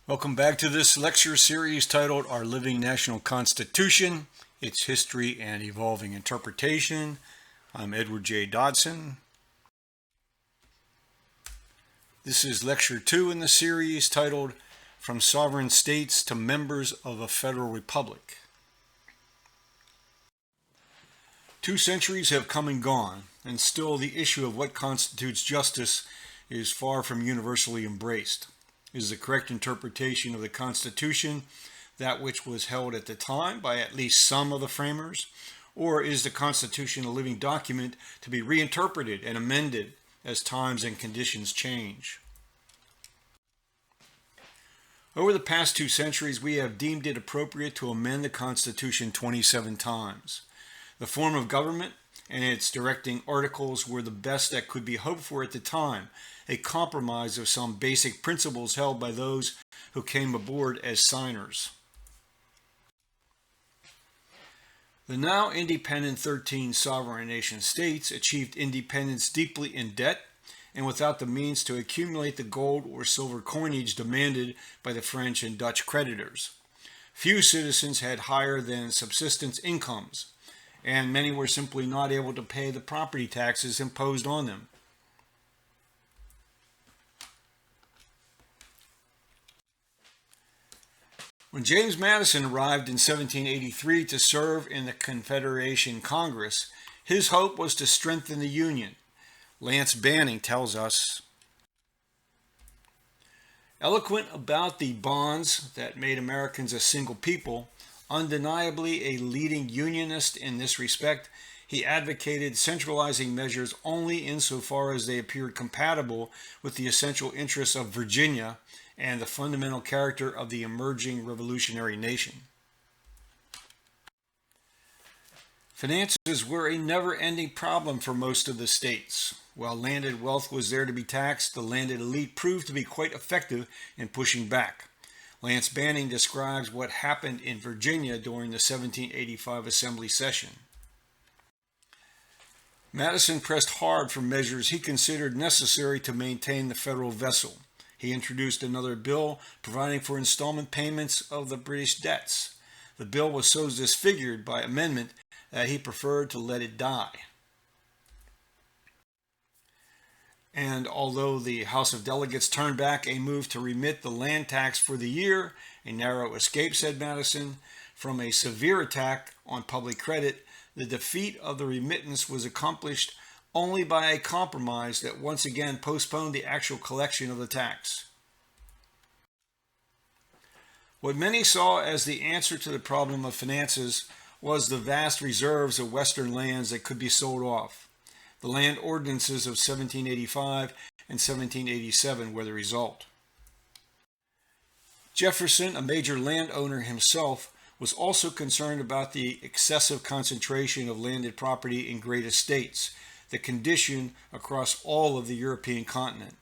Welcome back to this lecture series titled Our Living National Constitution, Its History and Evolving Interpretation. I'm Edward J. Dodson. This is lecture 2 in the series titled From Sovereign States to Members of a Federal Republic. 2 centuries have come and gone, and still the issue of what constitutes justice is far from universally embraced. Is the correct interpretation of the Constitution that which was held at the time by at least some of the framers? Or is the Constitution a living document to be reinterpreted and amended as times and conditions change? Over the past 2 centuries, we have deemed it appropriate to amend the Constitution 27 times. The form of government and its directing articles were the best that could be hoped for at the time, a compromise of some basic principles held by those who came aboard as signers. The now independent 13 sovereign nation states achieved independence deeply in debt and without the means to accumulate the gold or silver coinage demanded by the French and Dutch creditors. Few citizens had higher than subsistence incomes, and many were simply not able to pay the property taxes imposed on them. When James Madison arrived in 1783 to serve in the Confederation Congress, his hope was to strengthen the Union. Lance Banning tells us, eloquent about the bonds that made Americans a single people, undeniably a leading Unionist in this respect, he advocated centralizing measures only insofar as they appeared compatible with the essential interests of Virginia and the fundamental character of the emerging revolutionary nation. Finances were a never-ending problem for most of the states. While landed wealth was there to be taxed, the landed elite proved to be quite effective in pushing back. Lance Banning describes what happened in Virginia during the 1785 Assembly session. Madison pressed hard for measures he considered necessary to maintain the federal vessel. He introduced another bill providing for installment payments of the British debts. The bill was so disfigured by amendment that he preferred to let it die. And although the House of Delegates turned back a move to remit the land tax for the year, a narrow escape, said Madison, from a severe attack on public credit, the defeat of the remittance was accomplished only by a compromise that once again postponed the actual collection of the tax. What many saw as the answer to the problem of finances was the vast reserves of Western lands that could be sold off. The land ordinances of 1785 and 1787 were the result. Jefferson, a major landowner himself, was also concerned about the excessive concentration of landed property in great estates, the condition across all of the European continent.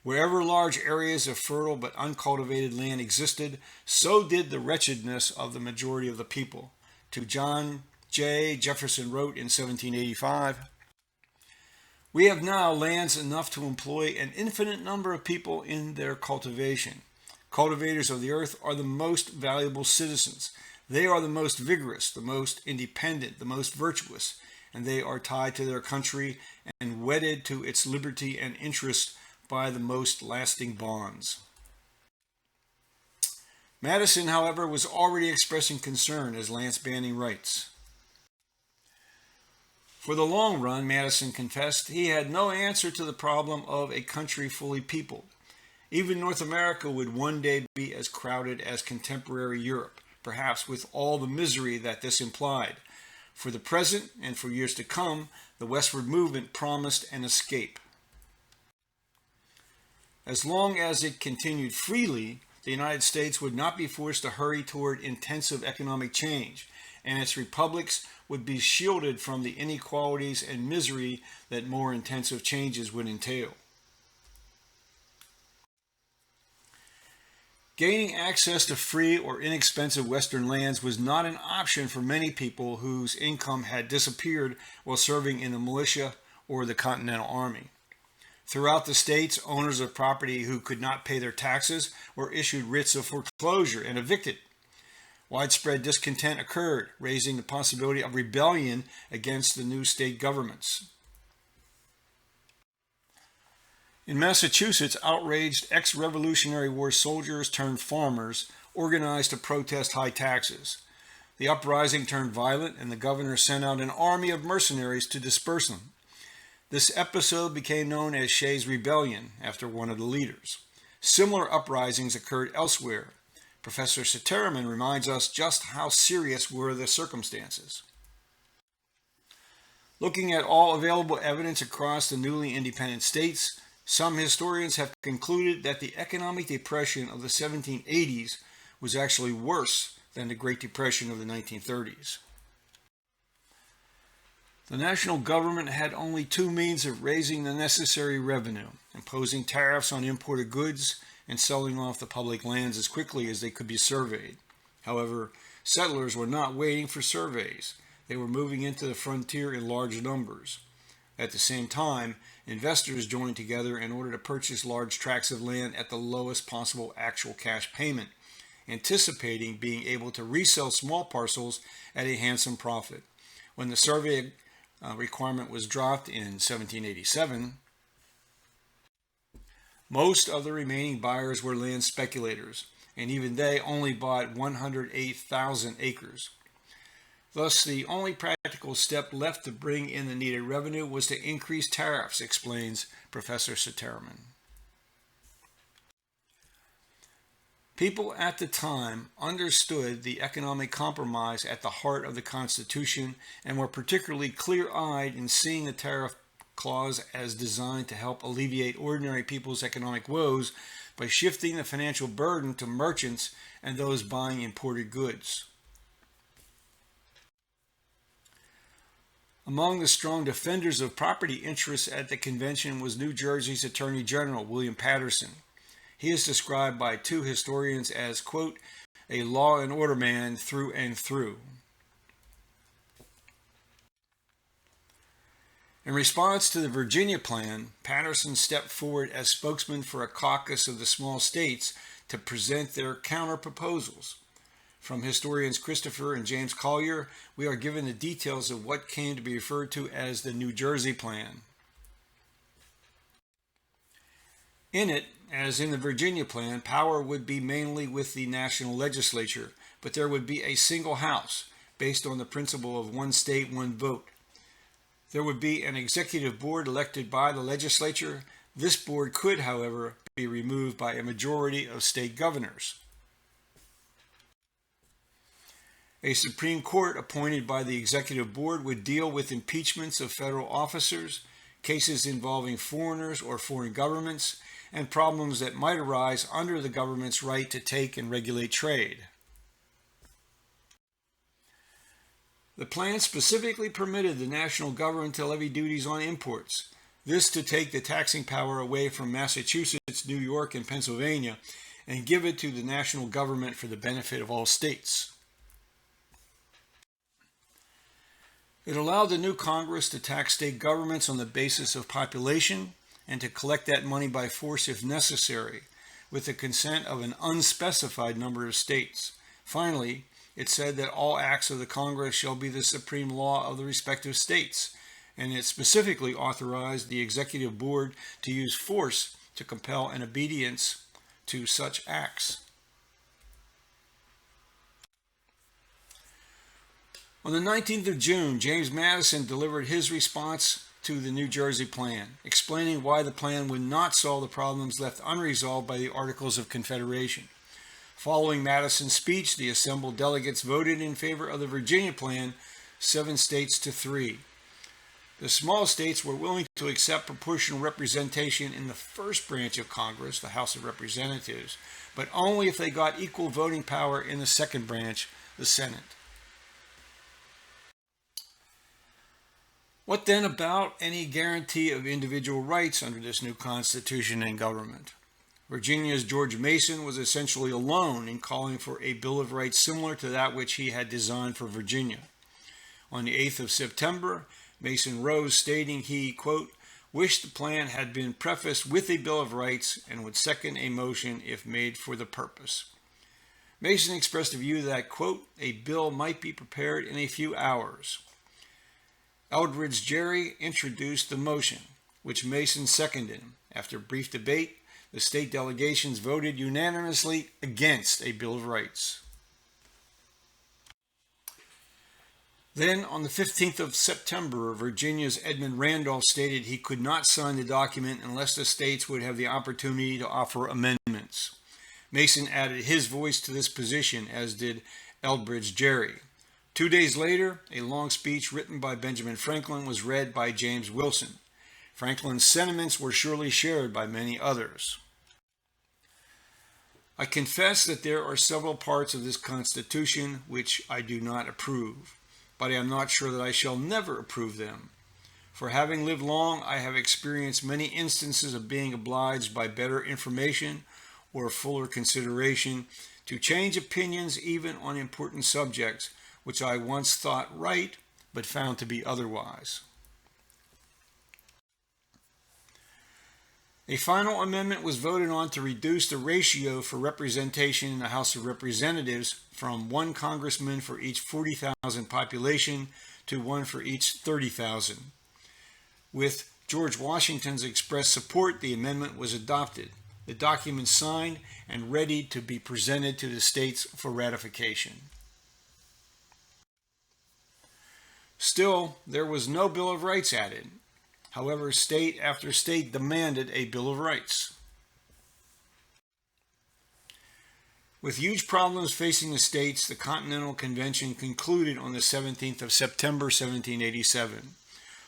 Wherever large areas of fertile but uncultivated land existed, so did the wretchedness of the majority of the people. To John Jay, Jefferson wrote in 1785, "We have now lands enough to employ an infinite number of people in their cultivation. Cultivators of the earth are the most valuable citizens. They are the most vigorous, the most independent, the most virtuous, and they are tied to their country and wedded to its liberty and interest by the most lasting bonds." Madison, however, was already expressing concern, as Lance Banning writes. For the long run, Madison confessed, he had no answer to the problem of a country fully peopled. Even North America would one day be as crowded as contemporary Europe, perhaps with all the misery that this implied. For the present and for years to come, the westward movement promised an escape. As long as it continued freely, the United States would not be forced to hurry toward intensive economic change, and its republics would be shielded from the inequalities and misery that more intensive changes would entail. Gaining access to free or inexpensive Western lands was not an option for many people whose income had disappeared while serving in the militia or the Continental Army. Throughout the states, owners of property who could not pay their taxes were issued writs of foreclosure and evicted. Widespread discontent occurred, raising the possibility of rebellion against the new state governments. In Massachusetts, outraged ex-Revolutionary War soldiers turned farmers organized to protest high taxes. The uprising turned violent, and the governor sent out an army of mercenaries to disperse them. This episode became known as Shays' Rebellion, after one of the leaders. Similar uprisings occurred elsewhere. Professor Sitterman reminds us just how serious were the circumstances. Looking at all available evidence across the newly independent states, some historians have concluded that the economic depression of the 1780s was actually worse than the Great Depression of the 1930s. The national government had only two means of raising the necessary revenue: imposing tariffs on imported goods and selling off the public lands as quickly as they could be surveyed. However, settlers were not waiting for surveys. They were moving into the frontier in large numbers. At the same time, investors joined together in order to purchase large tracts of land at the lowest possible actual cash payment, anticipating being able to resell small parcels at a handsome profit. When the survey requirement was dropped in 1787, most of the remaining buyers were land speculators, and even they only bought 108,000 acres. Thus, the only practical step left to bring in the needed revenue was to increase tariffs, explains Professor Sitterman. People at the time understood the economic compromise at the heart of the Constitution and were particularly clear-eyed in seeing the tariff clause as designed to help alleviate ordinary people's economic woes by shifting the financial burden to merchants and those buying imported goods. Among the strong defenders of property interests at the convention was New Jersey's Attorney General, William Paterson. He is described by two historians as, quote, a law and order man through and through. In response to the Virginia Plan, Paterson stepped forward as spokesman for a caucus of the small states to present their counter-proposals. From historians Christopher and James Collier, we are given the details of what came to be referred to as the New Jersey Plan. In it, as in the Virginia Plan, power would be mainly with the national legislature, but there would be a single house based on the principle of one state, one vote. There would be an executive board elected by the legislature. This board could, however, be removed by a majority of state governors. A Supreme Court appointed by the executive board would deal with impeachments of federal officers, cases involving foreigners or foreign governments, and problems that might arise under the government's right to take and regulate trade. The plan specifically permitted the national government to levy duties on imports, this to take the taxing power away from Massachusetts, New York, and Pennsylvania, and give it to the national government for the benefit of all states. It allowed the new Congress to tax state governments on the basis of population and to collect that money by force if necessary, with the consent of an unspecified number of states. Finally, it said that all acts of the Congress shall be the supreme law of the respective states, and it specifically authorized the executive board to use force to compel an obedience to such acts. On the 19th of June, James Madison delivered his response to the New Jersey Plan, explaining why the plan would not solve the problems left unresolved by the Articles of Confederation. Following Madison's speech, the assembled delegates voted in favor of the Virginia Plan, 7 states to 3. The small states were willing to accept proportional representation in the first branch of Congress, the House of Representatives, but only if they got equal voting power in the second branch, the Senate. What then about any guarantee of individual rights under this new Constitution and government? Virginia's George Mason was essentially alone in calling for a Bill of Rights similar to that which he had designed for Virginia. On the 8th of September, Mason rose, stating he, quote, wished the plan had been prefaced with a Bill of Rights and would second a motion if made for the purpose. Mason expressed a view that, quote, a bill might be prepared in a few hours. Elbridge Gerry introduced the motion, which Mason seconded. After brief debate, the state delegations voted unanimously against a Bill of Rights. Then, on the 15th of September, Virginia's Edmund Randolph stated he could not sign the document unless the states would have the opportunity to offer amendments. Mason added his voice to this position, as did Elbridge Gerry. 2 days later, a long speech written by Benjamin Franklin was read by James Wilson. Franklin's sentiments were surely shared by many others. I confess that there are several parts of this Constitution which I do not approve, but I am not sure that I shall never approve them. For having lived long, I have experienced many instances of being obliged by better information or fuller consideration to change opinions even on important subjects which I once thought right but found to be otherwise. A final amendment was voted on to reduce the ratio for representation in the House of Representatives from 1 congressman for each 40,000 population to 1 for each 30,000. With George Washington's express support, the amendment was adopted, the document signed and ready to be presented to the states for ratification. Still, there was no Bill of Rights added. However, state after state demanded a Bill of Rights. With huge problems facing the states, the Continental Convention concluded on the 17th of September, 1787.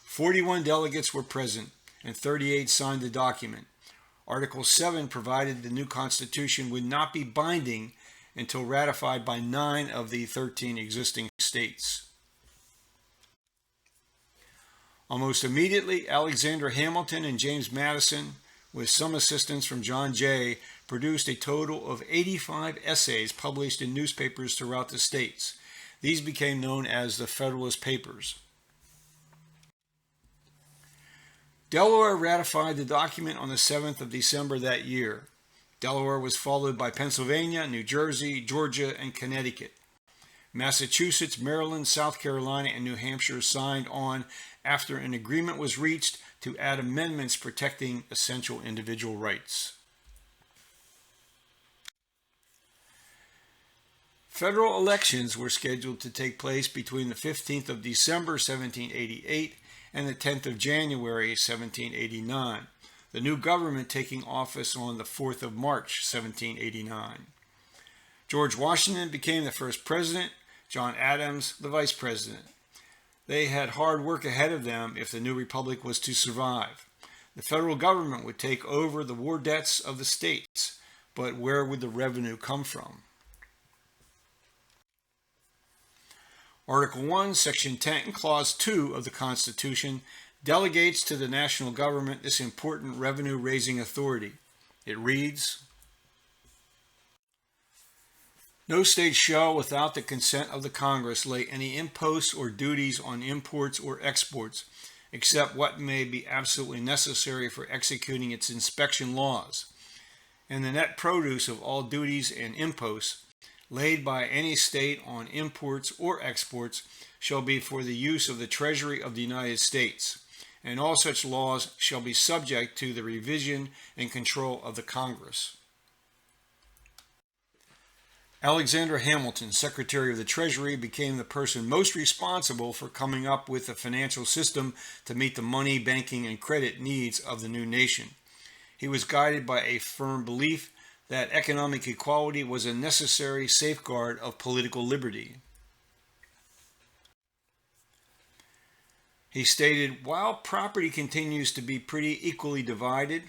41 delegates were present, and 38 signed the document. Article 7 provided the new Constitution would not be binding until ratified by 9 of the 13 existing states. Almost immediately, Alexander Hamilton and James Madison, with some assistance from John Jay, produced a total of 85 essays published in newspapers throughout the states. These became known as the Federalist Papers. Delaware ratified the document on the 7th of December that year. Delaware was followed by Pennsylvania, New Jersey, Georgia, and Connecticut. Massachusetts, Maryland, South Carolina, and New Hampshire signed on after an agreement was reached to add amendments protecting essential individual rights. Federal elections were scheduled to take place between the 15th of December, 1788, and the 10th of January, 1789, the new government taking office on the 4th of March, 1789. George Washington became the first president, John Adams the vice president. They had hard work ahead of them if the new republic was to survive. The federal government would take over the war debts of the states, but where would the revenue come from? Article 1, Section 10, Clause 2 of the Constitution delegates to the national government this important revenue-raising authority. It reads, no state shall, without the consent of the Congress, lay any imposts or duties on imports or exports, except what may be absolutely necessary for executing its inspection laws. And the net produce of all duties and imposts laid by any state on imports or exports shall be for the use of the Treasury of the United States, and all such laws shall be subject to the revision and control of the Congress. Alexander Hamilton, Secretary of the Treasury, became the person most responsible for coming up with a financial system to meet the money, banking, and credit needs of the new nation. He was guided by a firm belief that economic equality was a necessary safeguard of political liberty. He stated, while property continues to be pretty equally divided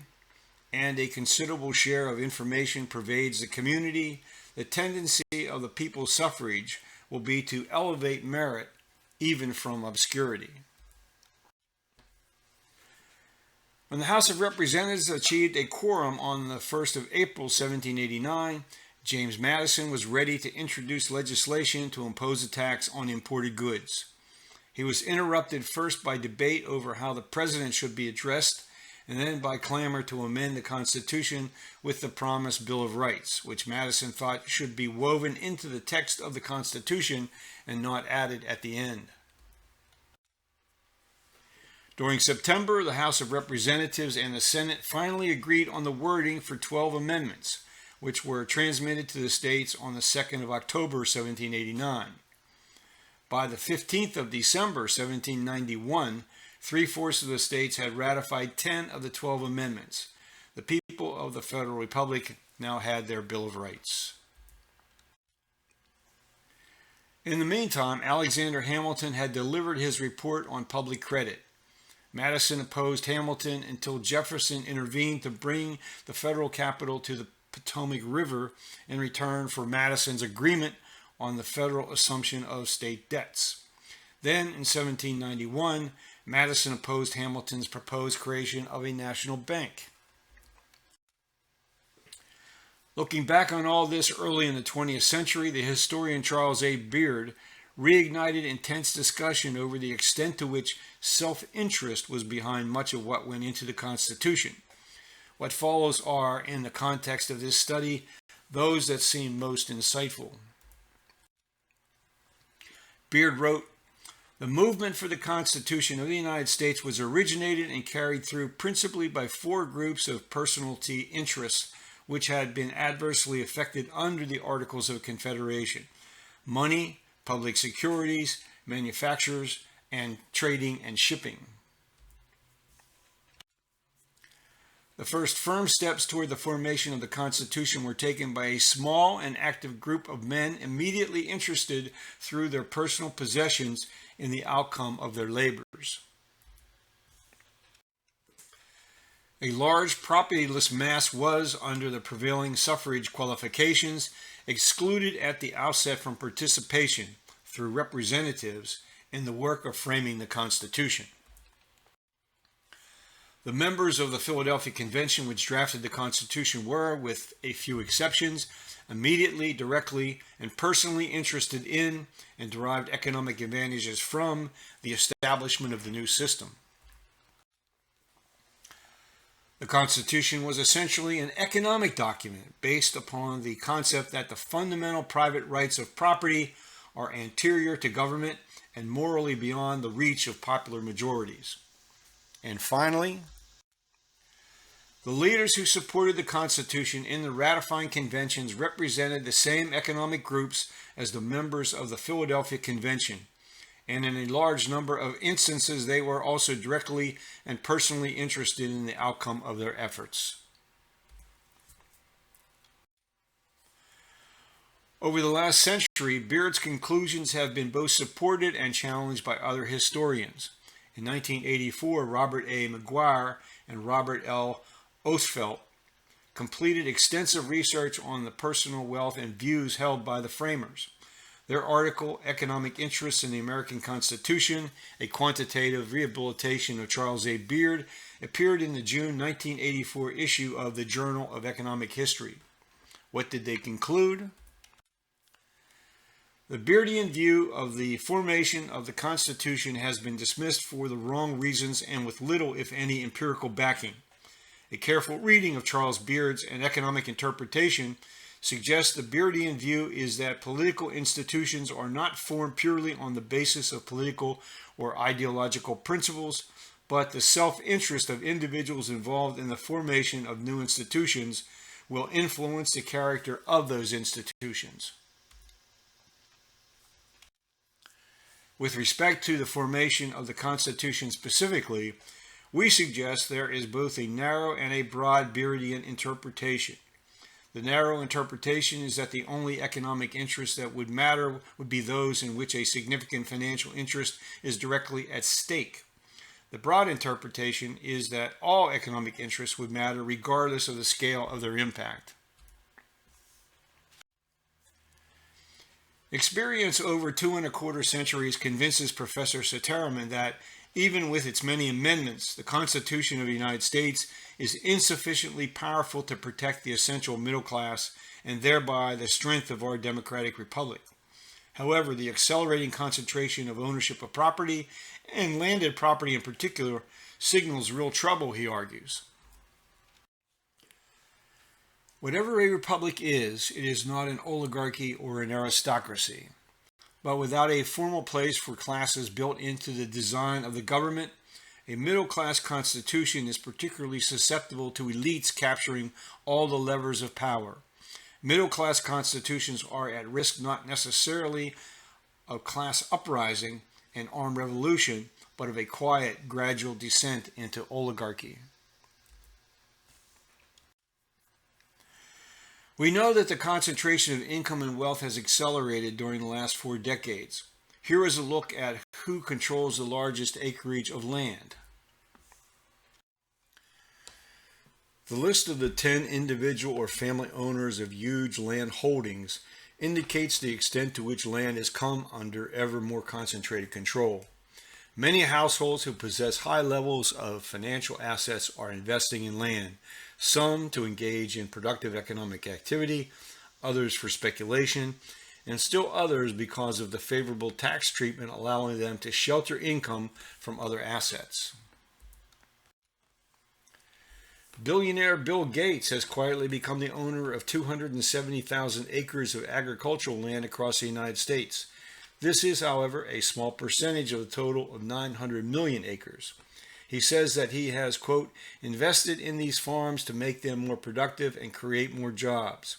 and a considerable share of information pervades the community, the tendency of the people's suffrage will be to elevate merit even from obscurity. When the House of Representatives achieved a quorum on the 1st of April, 1789, James Madison was ready to introduce legislation to impose a tax on imported goods. He was interrupted first by debate over how the president should be addressed, and then by clamor to amend the Constitution with the promised Bill of Rights, which Madison thought should be woven into the text of the Constitution and not added at the end. During September, the House of Representatives and the Senate finally agreed on the wording for 12 amendments, which were transmitted to the states on the 2nd of October, 1789. By the 15th of December, 1791, three-fourths of the states had ratified 10 of the 12 amendments. The people of the Federal Republic now had their Bill of Rights. In the meantime, Alexander Hamilton had delivered his report on public credit. Madison opposed Hamilton until Jefferson intervened to bring the federal capital to the Potomac River in return for Madison's agreement on the federal assumption of state debts. Then, in 1791, Madison opposed Hamilton's proposed creation of a national bank. Looking back on all this early in the 20th century, the historian Charles A. Beard reignited intense discussion over the extent to which self-interest was behind much of what went into the Constitution. What follows are, in the context of this study, those that seem most insightful. Beard wrote, "The movement for the Constitution of the United States was originated and carried through principally by four groups of personality interests which had been adversely affected under the Articles of Confederation: money, public securities, manufactures, and trading and shipping. The first firm steps toward the formation of the Constitution were taken by a small and active group of men immediately interested through their personal possessions in the outcome of their labors. A large propertyless mass was, under the prevailing suffrage qualifications, excluded at the outset from participation, through representatives, in the work of framing the Constitution. The members of the Philadelphia Convention which drafted the Constitution were, with a few exceptions, immediately, directly, and personally interested in and derived economic advantages from the establishment of the new system. The Constitution was essentially an economic document based upon the concept that the fundamental private rights of property are anterior to government and morally beyond the reach of popular majorities. And finally, the leaders who supported the Constitution in the ratifying conventions represented the same economic groups as the members of the Philadelphia Convention, and in a large number of instances they were also directly and personally interested in the outcome of their efforts. Over the last century, Beard's conclusions have been both supported and challenged by other historians. In 1984, Robert A. McGuire and Robert L. Othfeldt completed extensive research on the personal wealth and views held by the framers. Their article, Economic Interests in the American Constitution, a Quantitative Rehabilitation of Charles A. Beard, appeared in the June 1984 issue of the Journal of Economic History. What did they conclude? The Beardian view of the formation of the Constitution has been dismissed for the wrong reasons and with little, if any, empirical backing. A careful reading of Charles Beard's An Economic Interpretation suggests the Beardian view is that political institutions are not formed purely on the basis of political or ideological principles, but the self-interest of individuals involved in the formation of new institutions will influence the character of those institutions. With respect to the formation of the Constitution specifically, we suggest there is both a narrow and a broad Beardian interpretation. The narrow interpretation is that the only economic interests that would matter would be those in which a significant financial interest is directly at stake. The broad interpretation is that all economic interests would matter regardless of the scale of their impact. Experience over 2¼ centuries convinces Professor Sitaraman that, even with its many amendments, the Constitution of the United States is insufficiently powerful to protect the essential middle class and thereby the strength of our democratic republic. However, the accelerating concentration of ownership of property, and landed property in particular, signals real trouble, he argues. Whatever a republic is, it is not an oligarchy or an aristocracy. But without a formal place for classes built into the design of the government, a middle-class constitution is particularly susceptible to elites capturing all the levers of power. Middle-class constitutions are at risk not necessarily of class uprising and armed revolution, but of a quiet, gradual descent into oligarchy. We know that the concentration of income and wealth has accelerated during the last 4 decades. Here is a look at who controls the largest acreage of land. The list of the 10 individual or family owners of huge land holdings indicates the extent to which land has come under ever more concentrated control. Many households who possess high levels of financial assets are investing in land, some to engage in productive economic activity, others for speculation, and still others because of the favorable tax treatment allowing them to shelter income from other assets. Billionaire Bill Gates has quietly become the owner of 270,000 acres of agricultural land across the United States. This is, however, a small percentage of the total of 900 million acres. He says that he has, quote, invested in these farms to make them more productive and create more jobs.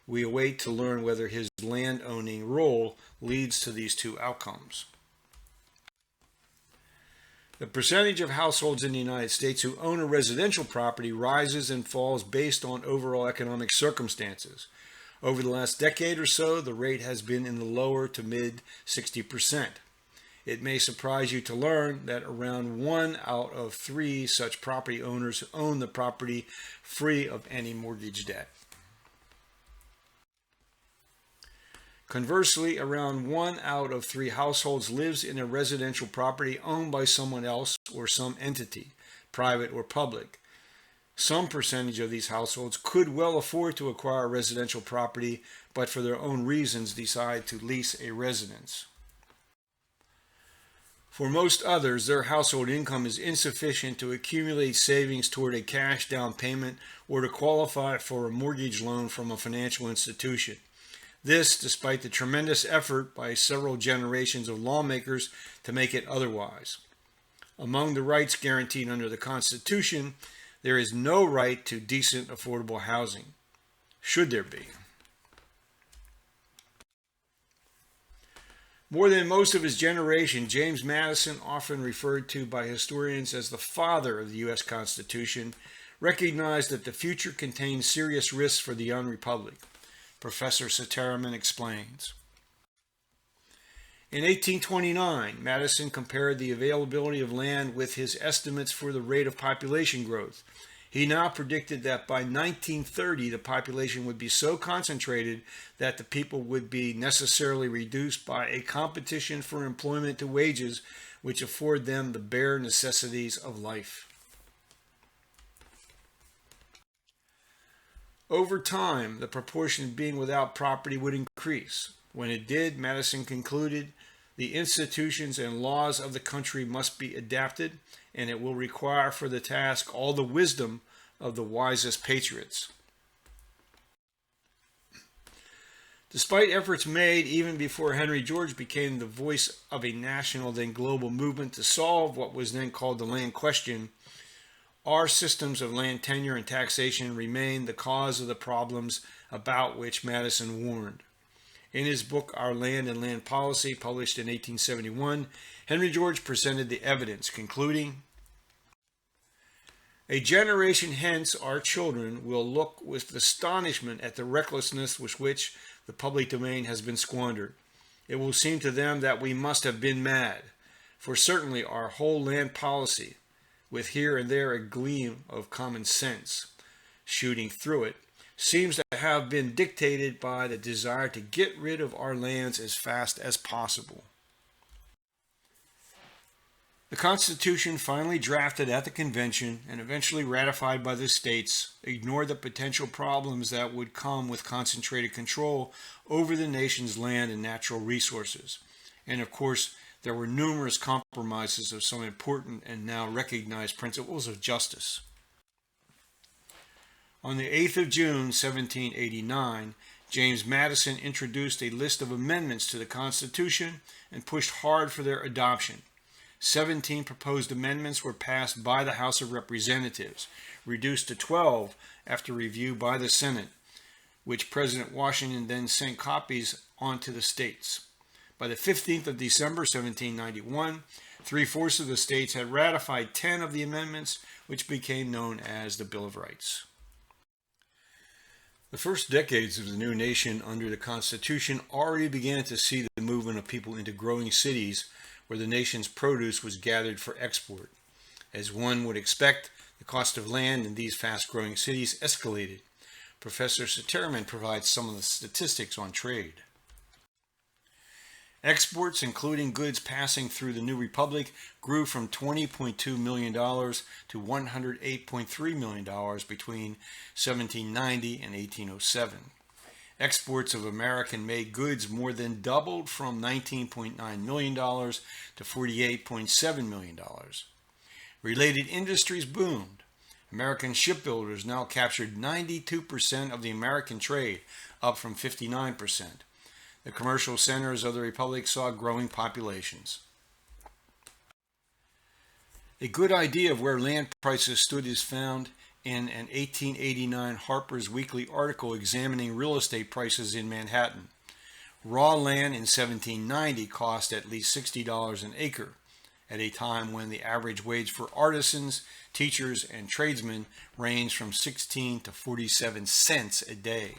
We await to learn whether his land-owning role leads to these two outcomes. The percentage of households in the United States who own a residential property rises and falls based on overall economic circumstances. Over the last decade or so, the rate has been in the lower to mid 60%. It may surprise you to learn that around 1 out of 3 such property owners own the property free of any mortgage debt. Conversely, around 1 out of 3 households lives in a residential property owned by someone else or some entity, private or public. Some percentage of these households could well afford to acquire residential property, but for their own reasons decide to lease a residence. For most others, their household income is insufficient to accumulate savings toward a cash down payment or to qualify for a mortgage loan from a financial institution. This, despite the tremendous effort by several generations of lawmakers to make it otherwise. Among the rights guaranteed under the Constitution, there is no right to decent, affordable housing. Should there be? More than most of his generation, James Madison, often referred to by historians as the father of the U.S. Constitution, recognized that the future contained serious risks for the young republic. Professor Satterman explains. In 1829, Madison compared the availability of land with his estimates for the rate of population growth. He now predicted that by 1930, the population would be so concentrated that the people would be necessarily reduced by a competition for employment to wages which afford them the bare necessities of life. Over time, the proportion of being without property would increase. When it did, Madison concluded, the institutions and laws of the country must be adapted, and it will require for the task all the wisdom of the wisest patriots. Despite efforts made even before Henry George became the voice of a national then global movement to solve what was then called the land question, our systems of land tenure and taxation remain the cause of the problems about which Madison warned. In his book, Our Land and Land Policy, published in 1871, Henry George presented the evidence, concluding, a generation hence our children will look with astonishment at the recklessness with which the public domain has been squandered. It will seem to them that we must have been mad, for certainly our whole land policy, with here and there a gleam of common sense shooting through it, seems to have been dictated by the desire to get rid of our lands as fast as possible. The Constitution, finally drafted at the convention and eventually ratified by the states, ignored the potential problems that would come with concentrated control over the nation's land and natural resources. And of course, there were numerous compromises of some important and now recognized principles of justice. On the 8th of June, 1789, James Madison introduced a list of amendments to the Constitution and pushed hard for their adoption. 17 proposed amendments were passed by the House of Representatives, reduced to 12 after review by the Senate, which President Washington then sent copies on to the states. By the 15th of December, 1791, three-fourths of the states had ratified 10 of the amendments, which became known as the Bill of Rights. The first decades of the new nation under the Constitution already began to see the movement of people into growing cities where the nation's produce was gathered for export. As one would expect, the cost of land in these fast-growing cities escalated. Professor Sitterman provides some of the statistics on trade. Exports, including goods passing through the new republic, grew from $20.2 million to $108.3 million between 1790 and 1807. Exports of American-made goods more than doubled from $19.9 million to $48.7 million. Related industries boomed. American shipbuilders now captured 92% of the American trade, up from 59%. The commercial centers of the Republic saw growing populations. A good idea of where land prices stood is found in an 1889 Harper's Weekly article examining real estate prices in Manhattan. Raw land in 1790 cost at least $60 an acre, at a time when the average wage for artisans, teachers, and tradesmen ranged from 16 to 47 cents a day.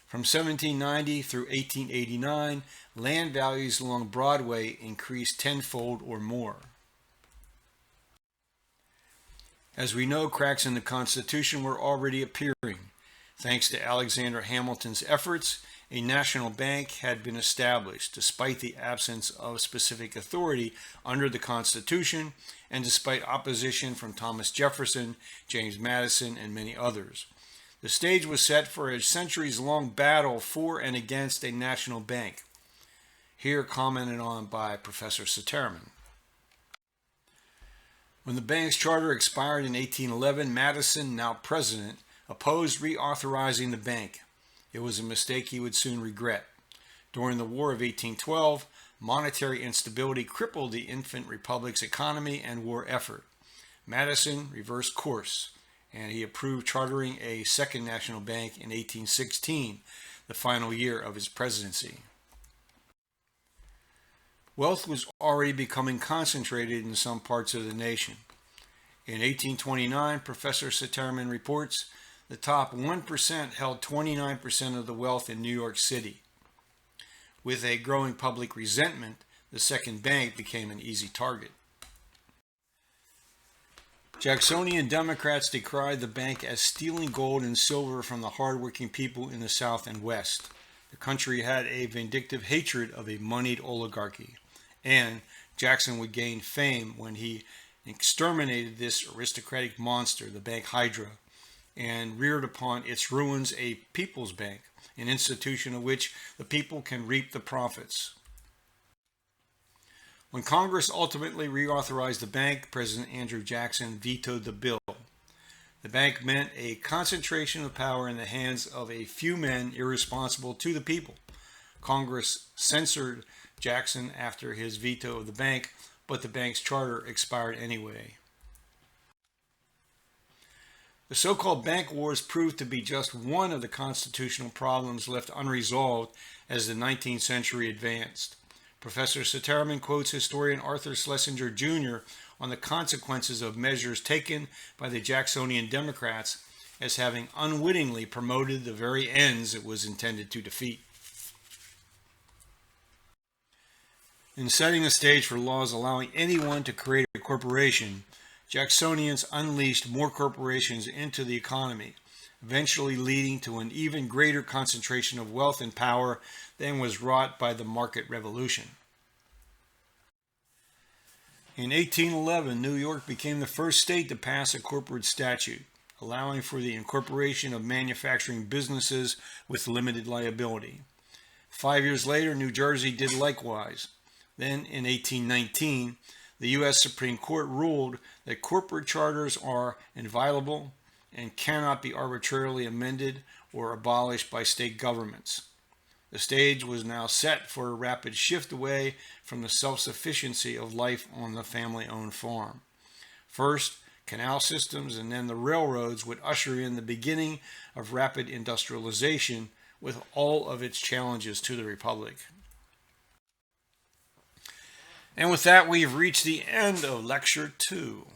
From 1790 through 1889, land values along Broadway increased tenfold or more. As we know, cracks in the Constitution were already appearing. Thanks to Alexander Hamilton's efforts, a national bank had been established, despite the absence of specific authority under the Constitution and despite opposition from Thomas Jefferson, James Madison, and many others. The stage was set for a centuries-long battle for and against a national bank. Here commented on by Professor Sitterman. When the bank's charter expired in 1811, Madison, now president, opposed reauthorizing the bank. It was a mistake he would soon regret. During the War of 1812, monetary instability crippled the infant republic's economy and war effort. Madison reversed course, and he approved chartering a second national bank in 1816, the final year of his presidency. Wealth was already becoming concentrated in some parts of the nation. In 1829, Professor Sitterman reports, the top 1% held 29% of the wealth in New York City. With a growing public resentment, the second bank became an easy target. Jacksonian Democrats decried the bank as stealing gold and silver from the hardworking people in the South and West. The country had a vindictive hatred of a moneyed oligarchy, and Jackson would gain fame when he exterminated this aristocratic monster, the Bank Hydra, and reared upon its ruins a people's bank, an institution of which the people can reap the profits. When Congress ultimately reauthorized the bank, President Andrew Jackson vetoed the bill. The bank meant a concentration of power in the hands of a few men irresponsible to the people. Congress censored Jackson after his veto of the bank, but the bank's charter expired anyway. The so-called bank wars proved to be just one of the constitutional problems left unresolved as the 19th century advanced. Professor Sitterman quotes historian Arthur Schlesinger Jr. on the consequences of measures taken by the Jacksonian Democrats as having unwittingly promoted the very ends it was intended to defeat. In setting the stage for laws allowing anyone to create a corporation, Jacksonians unleashed more corporations into the economy, eventually leading to an even greater concentration of wealth and power than was wrought by the market revolution. In 1811, New York became the first state to pass a corporate statute, allowing for the incorporation of manufacturing businesses with limited liability. 5 years later, New Jersey did likewise. Then, in 1819, the U.S. Supreme Court ruled that corporate charters are inviolable and cannot be arbitrarily amended or abolished by state governments. The stage was now set for a rapid shift away from the self-sufficiency of life on the family-owned farm. First, canal systems and then the railroads would usher in the beginning of rapid industrialization with all of its challenges to the Republic. And with that, we've reached the end of Lecture 2.